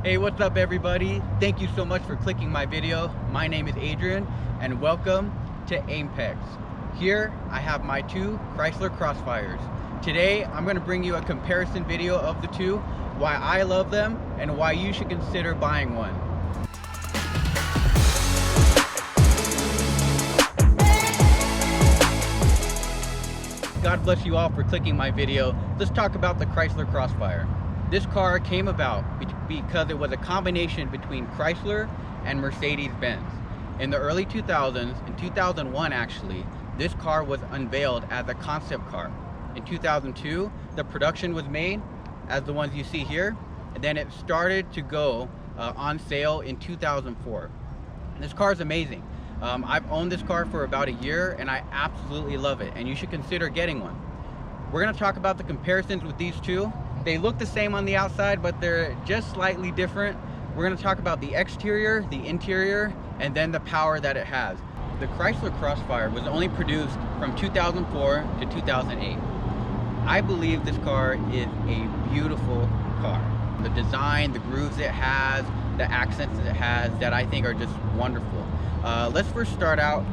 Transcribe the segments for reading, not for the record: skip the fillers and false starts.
Hey, what's up everybody? Thank you so much for clicking my video. My name is Adrian and welcome to Apex. Here I have my two Chrysler Crossfires. Today I'm going to bring you a comparison video of the two, why I love them and why you should consider buying one. God bless you all for clicking my video. Let's talk about the Chrysler Crossfire. This car came about because it was a combination between Chrysler and Mercedes-Benz. In the early 2000s, in 2001 actually, this car was unveiled as a concept car. In 2002, the production was made as the ones you see here, and then it started to go on sale in 2004. And this car is amazing. I've owned this car for about a year and I absolutely love it, and you should consider getting one. We're going to talk about the comparisons with these two. They look the same on the outside, but they're just slightly different. We're going to talk about the exterior, the interior, and then the power that it has. The Chrysler Crossfire was only produced from 2004 to 2008. I believe this car is a beautiful car. The design, the grooves it has, the accents it has that I think are just wonderful. Let's first start out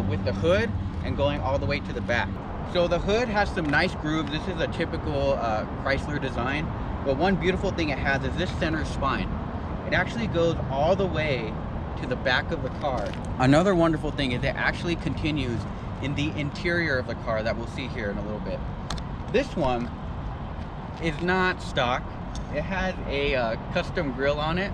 with the hood and going all the way to the back. So the hood has some nice grooves. This is a typical Chrysler design, but one beautiful thing it has is this center spine. It actually goes all the way to the back of the car. Another wonderful thing is it actually continues in the interior of the car that we'll see here in a little bit. This one is not stock. It has a custom grille on it,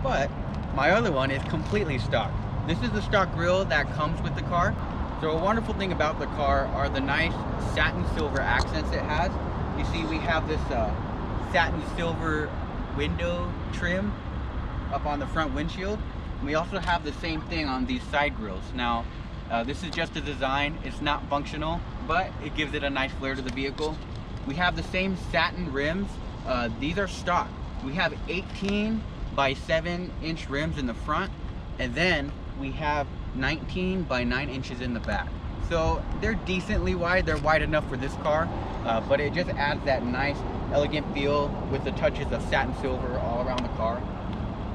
but my other one is completely stock. This is the stock grille that comes with the car. So a wonderful thing about the car are the nice satin silver accents it has. You see we have this satin silver window trim up on the front windshield. And we also have the same thing on these side grills. Now this is just a design, it's not functional, but it gives it a nice flair to the vehicle. We have the same satin rims. These are stock. We have 18 by 7-inch rims in the front, and then we have 19 by 9 inches in the back. So they're decently wide. They're wide enough for this car, but it just adds that nice elegant feel with the touches of satin silver all around the car.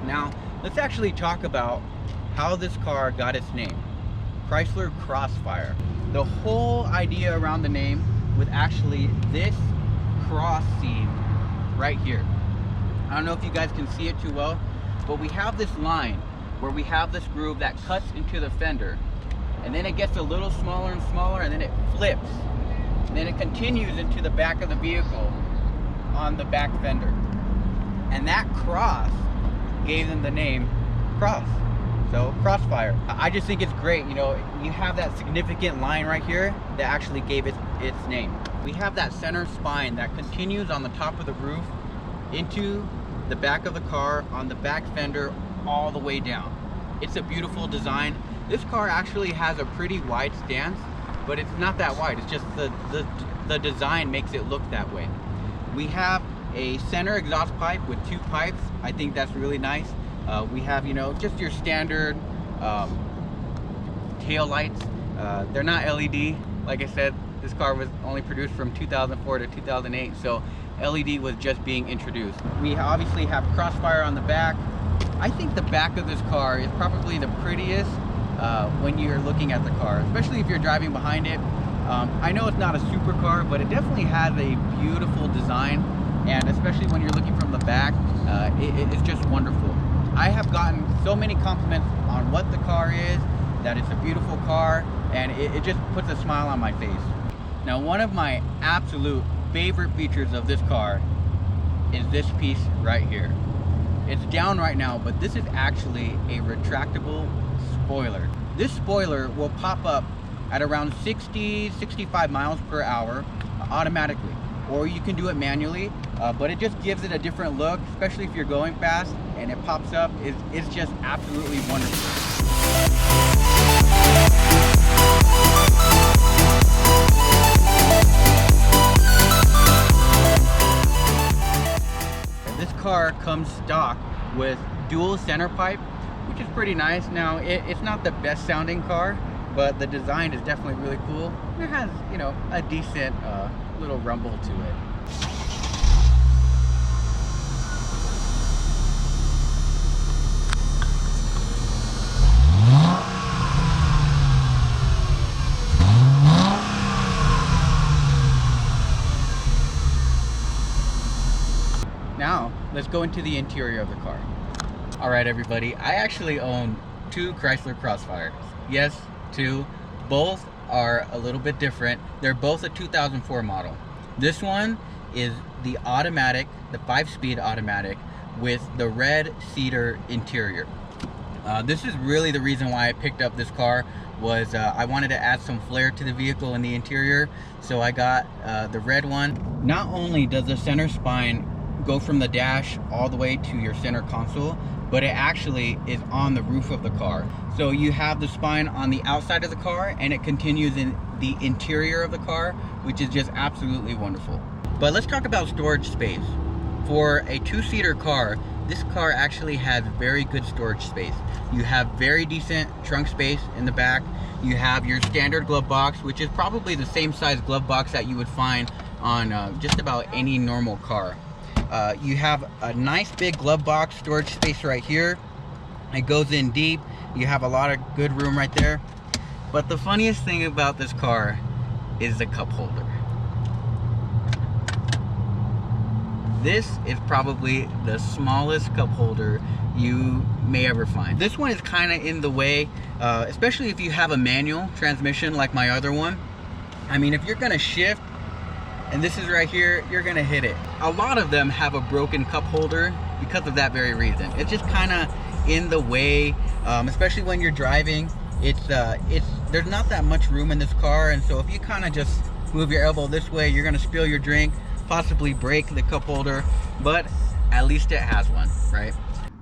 Now let's actually talk about how this car got its name, Chrysler Crossfire. The whole idea around the name was actually this cross seam right here. I don't know if you guys can see it too well, but we have this line where we have this groove that cuts into the fender, and then it gets a little smaller and smaller, and then it flips, and then it continues into the back of the vehicle on the back fender, and that cross gave them the name Cross. So Crossfire. I just think it's great. You know, you have that significant line right here that actually gave it its name. We have that center spine that continues on the top of the roof into the back of the car, on the back fender, all the way down. It's a beautiful design. This car actually has a pretty wide stance, but it's not that wide. It's just the design makes it look that way. We have a center exhaust pipe with two pipes. I think that's really nice. We have, you know, just your standard tail lights. They're not LED. Like I said, this car was only produced from 2004 to 2008, so LED was just being introduced. We obviously have Crossfire on the back. I think the back of this car is probably the prettiest when you're looking at the car, especially if you're driving behind it. I know it's not a supercar, but it definitely has a beautiful design, and especially when you're looking from the back, it's just wonderful. I have gotten so many compliments on what the car is, that it's a beautiful car, and it just puts a smile on my face. Now, one of my absolute favorite features of this car is this piece right here. It's down right now, but this is actually a retractable spoiler. This spoiler will pop up at around 60-65 miles per hour automatically, or you can do it manually, but it just gives it a different look, especially if you're going fast and it pops up. It's just absolutely wonderful. This car comes stock with dual center pipe, which is pretty nice. Now it's not the best sounding car, but the design is definitely really cool. It has, you know, a decent little rumble to it. Now, let's go into the interior of the car. All right, everybody, I actually own two Chrysler Crossfires. Yes, two. Both are a little bit different. They're both a 2004 model. This one is the automatic, the 5-speed automatic with the red cedar interior. This is really the reason why I picked up this car. Was I wanted to add some flair to the vehicle in the interior, so I got the red one. Not only does the center spine go from the dash all the way to your center console, but it actually is on the roof of the car. So you have the spine on the outside of the car and it continues in the interior of the car, which is just absolutely wonderful. But let's talk about storage space. For a 2-seater car, this car actually has very good storage space. You have very decent trunk space in the back. You have your standard glove box, which is probably the same size glove box that you would find on just about any normal car. You have a nice big glove box storage space right here. It goes in deep. You have a lot of good room right there. But the funniest thing about this car is the cup holder. This is probably the smallest cup holder you may ever find. This one is kind of in the way, especially if you have a manual transmission like my other one. I mean, if you're gonna shift, and this is right here, you're gonna hit it. A lot of them have a broken cup holder because of that very reason. It's just kind of in the way, especially when you're driving. There's not that much room in this car, and so if you kind of just move your elbow this way, you're gonna spill your drink, possibly break the cup holder, but at least it has one, right?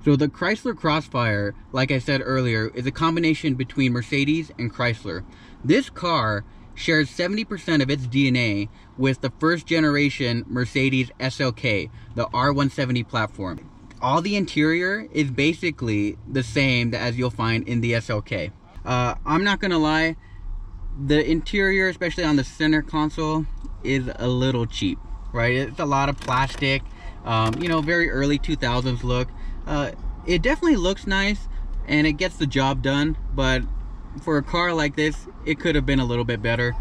So the Chrysler Crossfire, like I said earlier, is a combination between Mercedes and Chrysler. This car shares 70% of its DNA with the first generation Mercedes SLK, the R170 platform. All the interior is basically the same as you'll find in the SLK. I'm not gonna lie, the interior, especially on the center console, is a little cheap, right? It's a lot of plastic, you know, very early 2000s look. It definitely looks nice and it gets the job done, but for a car like this, it could have been a little bit better.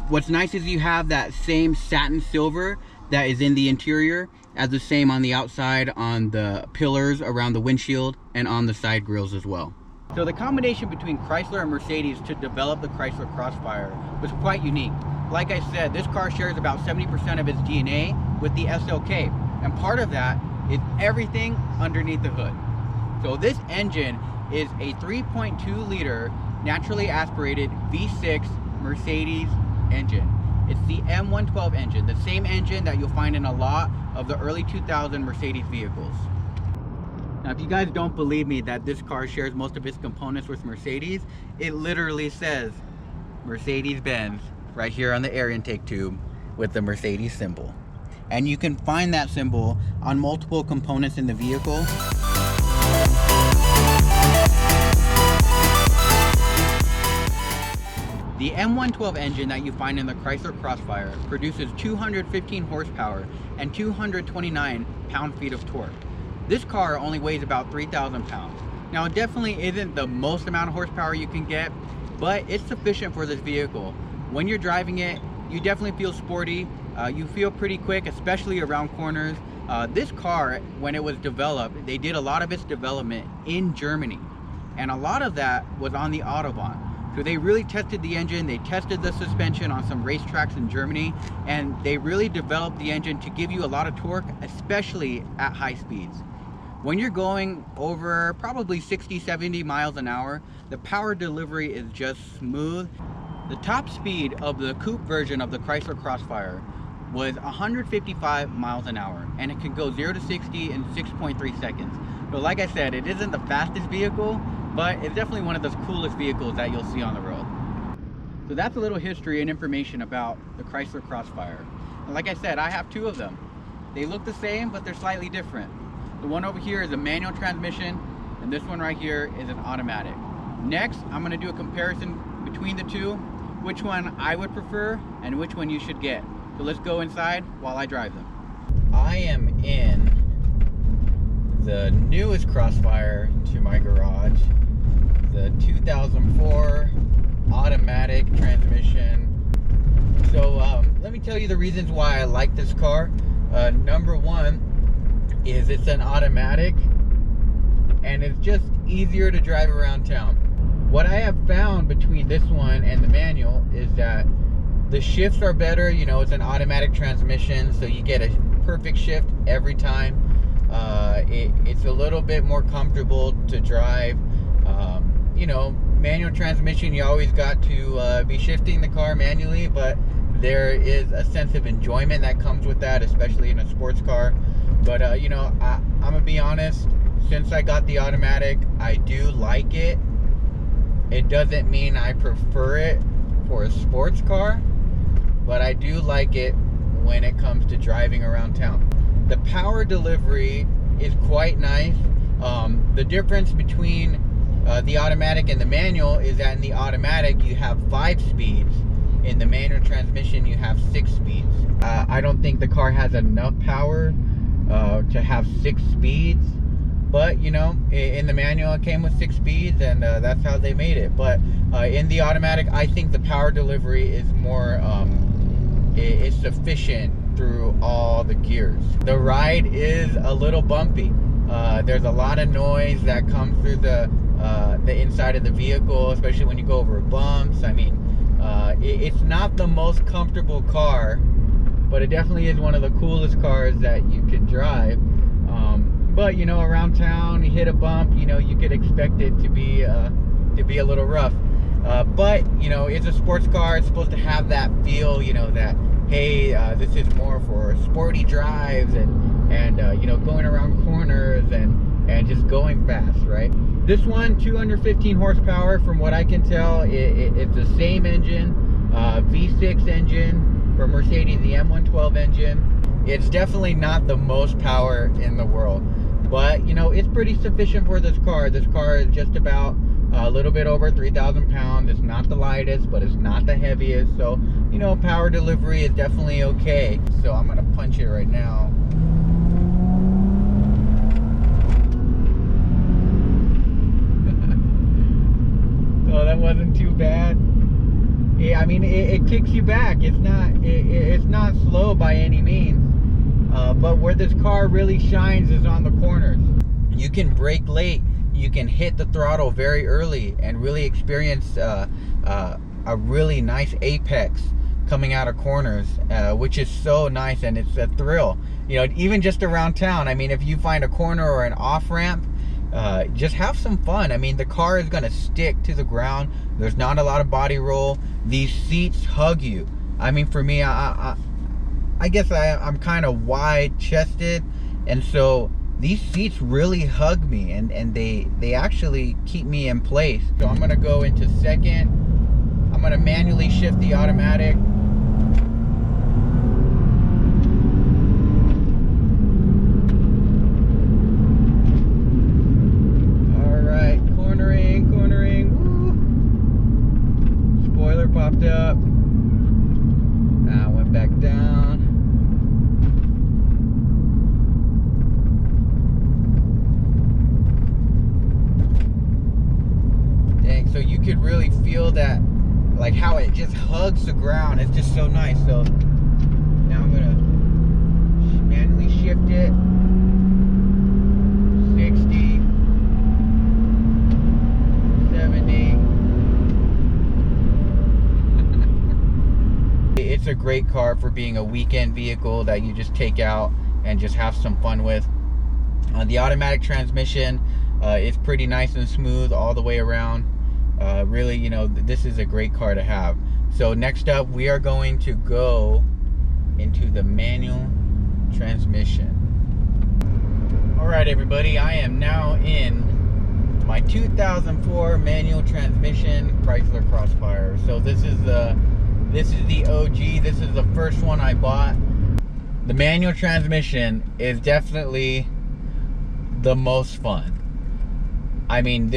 What's nice is you have that same satin silver that is in the interior as the same on the outside, on the pillars around the windshield and on the side grills as well. So the combination between Chrysler and Mercedes to develop the Chrysler Crossfire was quite unique. Like I said, this car shares about 70% of its DNA with the SLK, and part of that is everything underneath the hood. So this engine is a 3.2 liter naturally aspirated V6 Mercedes engine. It's the M112 engine, the same engine that you'll find in a lot of the early 2000 Mercedes vehicles. Now, if you guys don't believe me that this car shares most of its components with Mercedes, it literally says Mercedes-Benz right here on the air intake tube with the Mercedes symbol. And you can find that symbol on multiple components in the vehicle. The M112 engine that you find in the Chrysler Crossfire produces 215 horsepower and 229 pound-feet of torque. This car only weighs about 3,000 pounds. Now, it definitely isn't the most amount of horsepower you can get, but it's sufficient for this vehicle. When you're driving it, you definitely feel sporty. You feel pretty quick, especially around corners. This car, when it was developed, they did a lot of its development in Germany, and a lot of that was on the Autobahn. So they really tested the engine, they tested the suspension on some racetracks in Germany, and they really developed the engine to give you a lot of torque, especially at high speeds. When you're going over probably 60-70 miles an hour, the power delivery is just smooth. The top speed of the coupe version of the Chrysler Crossfire was 155 miles an hour, and it can go 0 to 60 in 6.3 seconds. But like I said, it isn't the fastest vehicle, but it's definitely one of the coolest vehicles that you'll see on the road. So that's a little history and information about the Chrysler Crossfire. And like I said, I have two of them. They look the same, but they're slightly different. The one over here is a manual transmission, and this one right here is an automatic. Next, I'm going to do a comparison between the two, which one I would prefer and which one you should get. So let's go inside while I drive them. I am in the newest Crossfire to my garage, the 2004 automatic transmission. So let me tell you the reasons why I like this car. Number one, is it's an automatic, and it's just easier to drive around town. What I have found between this one and the manual is that the shifts are better. You know, it's an automatic transmission, so you get a perfect shift every time. It's a little bit more comfortable to drive. You know, manual transmission, you always got to be shifting the car manually, but there is a sense of enjoyment that comes with that, especially in a sports car. But you know, I'm gonna be honest, since I got the automatic, I do like it. It doesn't mean I prefer it for a sports car, but I do like it when it comes to driving around town. The power delivery is quite nice. The difference between the automatic and the manual is that in the automatic you have 5 speeds. In the manual transmission you have 6 speeds. I don't think the car has enough power to have 6 speeds, but you know, in the manual it came with 6 speeds, and that's how they made it. But in the automatic, I think the power delivery is more is sufficient through all the gears. The ride is a little bumpy. There's a lot of noise that comes through the inside of the vehicle, especially when you go over bumps. I mean, it's not the most comfortable car, but it definitely is one of the coolest cars that you can drive. But you know, around town, you hit a bump, you know, you could expect it to be a little rough. But you know, it's a sports car. It's supposed to have that feel, you know, that hey, this is more for sporty drives and you know, going around corners and just going fast, right? This one, 215 horsepower, from what I can tell. It's the same engine, V6 engine from Mercedes, the M112 engine. It's definitely not the most power in the world, but you know, it's pretty sufficient for this car. This car is just about a little bit over 3,000 pounds. It's not the lightest, but it's not the heaviest, so you know, power delivery is definitely okay. So I'm gonna punch it right now. Oh, that wasn't too bad. Yeah, I mean, it kicks you back. It's not slow by any means. But where this car really shines is on the corners. You can brake late. You can hit the throttle very early and really experience a really nice apex coming out of corners, which is so nice, and it's a thrill. You know, even just around town. I mean, if you find a corner or an off ramp, just have some fun. I mean, the car is gonna stick to the ground. There's not a lot of body roll. These seats hug you. I mean, for me, I guess I'm kind of wide chested, and so these seats really hug me, and they actually keep me in place. So I'm gonna go into second. I'm gonna manually shift the automatic. Popped up. Went back down. Dang, so you could really feel that, like how it just hugs the ground. It's just so nice. So now I'm gonna manually shift it. 60, 70. It's a great car for being a weekend vehicle that you just take out and just have some fun with. The automatic transmission is pretty nice and smooth all the way around. Really, you know, this is a great car to have. So next up, we are going to go into the manual transmission. All right, everybody, I am now in my 2004 manual transmission Chrysler Crossfire. So this is the OG. This is the first one I bought. The manual transmission is definitely the most fun. I mean,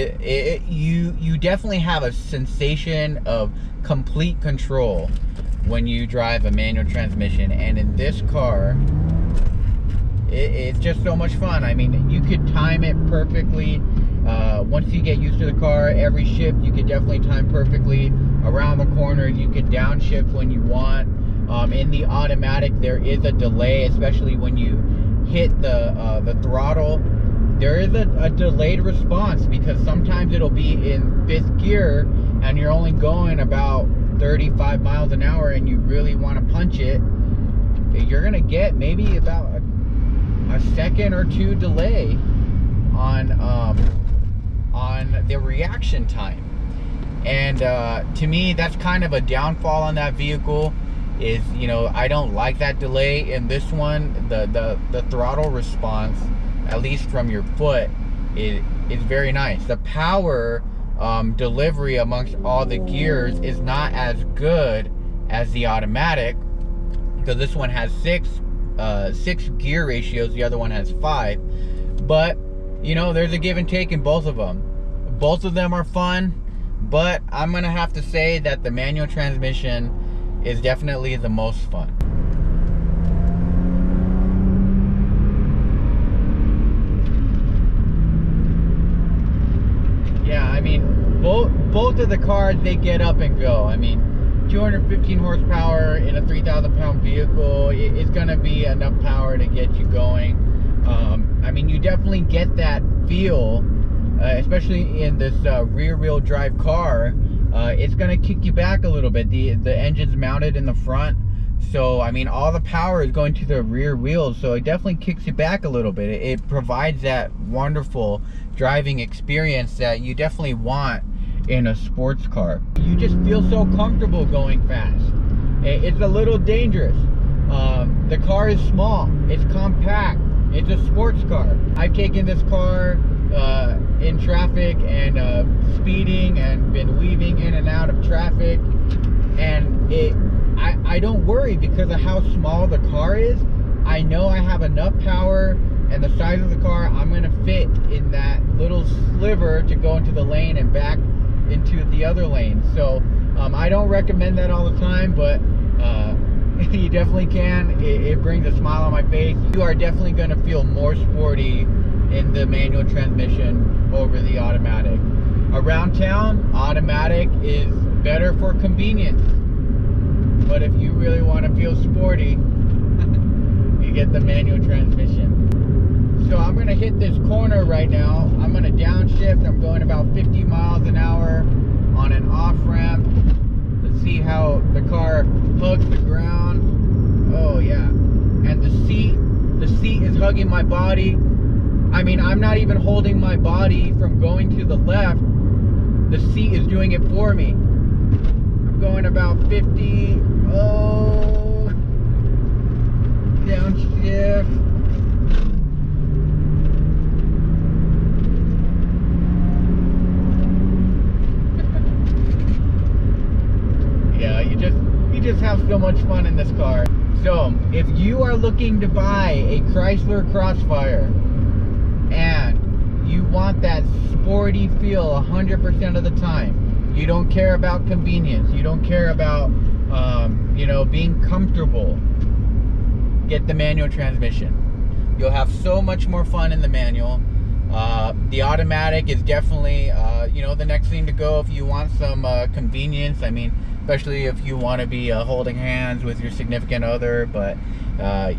you definitely have a sensation of complete control when you drive a manual transmission, and in this car, it's just so much fun. I mean, you could time it perfectly. Once you get used to the car, every shift you could definitely time perfectly. Around the corner, you could downshift when you want. In the automatic, there is a delay, especially when you hit the throttle, there is a delayed response, because sometimes it'll be in 5th gear and you're only going about 35 miles an hour and you really want to punch it. You're gonna get maybe about a second or two delay on the reaction time. And to me, that's kind of a downfall on that vehicle. Is, you know, I don't like that delay. In this one, the throttle response, at least from your foot, is very nice. The power delivery amongst all the gears is not as good as the automatic, because this one has six gear ratios, the other one has 5. But you know, there's a give and take in both of them. Both of them are fun, but I'm gonna have to say that the manual transmission is definitely the most fun. Yeah, I mean, both of the cars, they get up and go. I mean, 215 horsepower in a 3,000 pound vehicle, it's gonna be enough power to get you going. I mean, you definitely get that feel, especially in this rear wheel drive car. It's gonna kick you back a little bit. The engine's mounted in the front, so I mean, all the power is going to the rear wheels, so it definitely kicks you back a little bit. It provides that wonderful driving experience that you definitely want in a sports car. You just feel so comfortable going fast. It's a little dangerous. The car is small, it's compact, it's a sports car. I've taken this car in traffic and speeding and been weaving in and out of traffic, and I don't worry because of how small the car is. I know I have enough power, and the size of the car, I'm gonna fit in that little sliver to go into the lane and back into the other lane. So I don't recommend that all the time, but you definitely can. It brings a smile on my face. You are definitely going to feel more sporty in the manual transmission over the automatic. Around town, automatic is better for convenience, but if you really want to feel sporty, you get the manual transmission. So I'm going to hit this corner right now. I'm going to downshift. I'm going about 50 miles an hour on an off ramp. Let's see how the car hugs the ground. Oh yeah, and the seat is hugging my body. I mean, I'm not even holding my body from going to the left. The seat is doing it for me. I'm going about 50. Oh, downshift. Yeah, you just have so much fun in this car. So if you are looking to buy a Chrysler Crossfire and you want that sporty feel 100% of the time, you don't care about convenience, you don't care about you know, being comfortable, get the manual transmission. You'll have so much more fun in the manual. The automatic is definitely you know, the next thing to go if you want some convenience. I mean, especially if you want to be holding hands with your significant other. But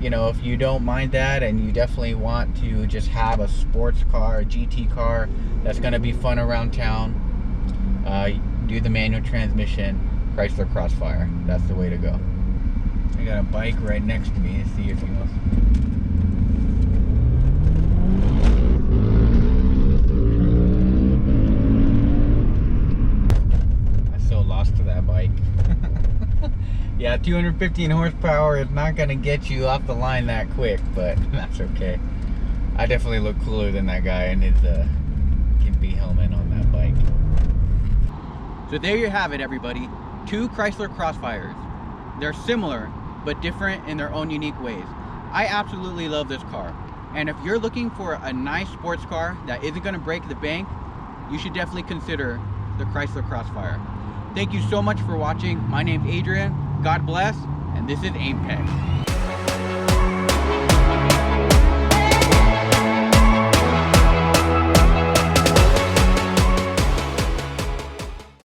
you know, if you don't mind that and you definitely want to just have a sports car, a GT car that's going to be fun around town, do the manual transmission Chrysler Crossfire. That's the way to go. I got a bike right next to me. Let's see if he wants. To that bike. Yeah, 215 horsepower is not going to get you off the line that quick, but that's okay. I definitely look cooler than that guy in his Gimpy helmet on that bike. So there you have it, everybody. 2 Chrysler Crossfires. They're similar, but different in their own unique ways. I absolutely love this car. And if you're looking for a nice sports car that isn't going to break the bank, you should definitely consider the Chrysler Crossfire. Thank you so much for watching. My name's Adrian. God bless, and this is Apex.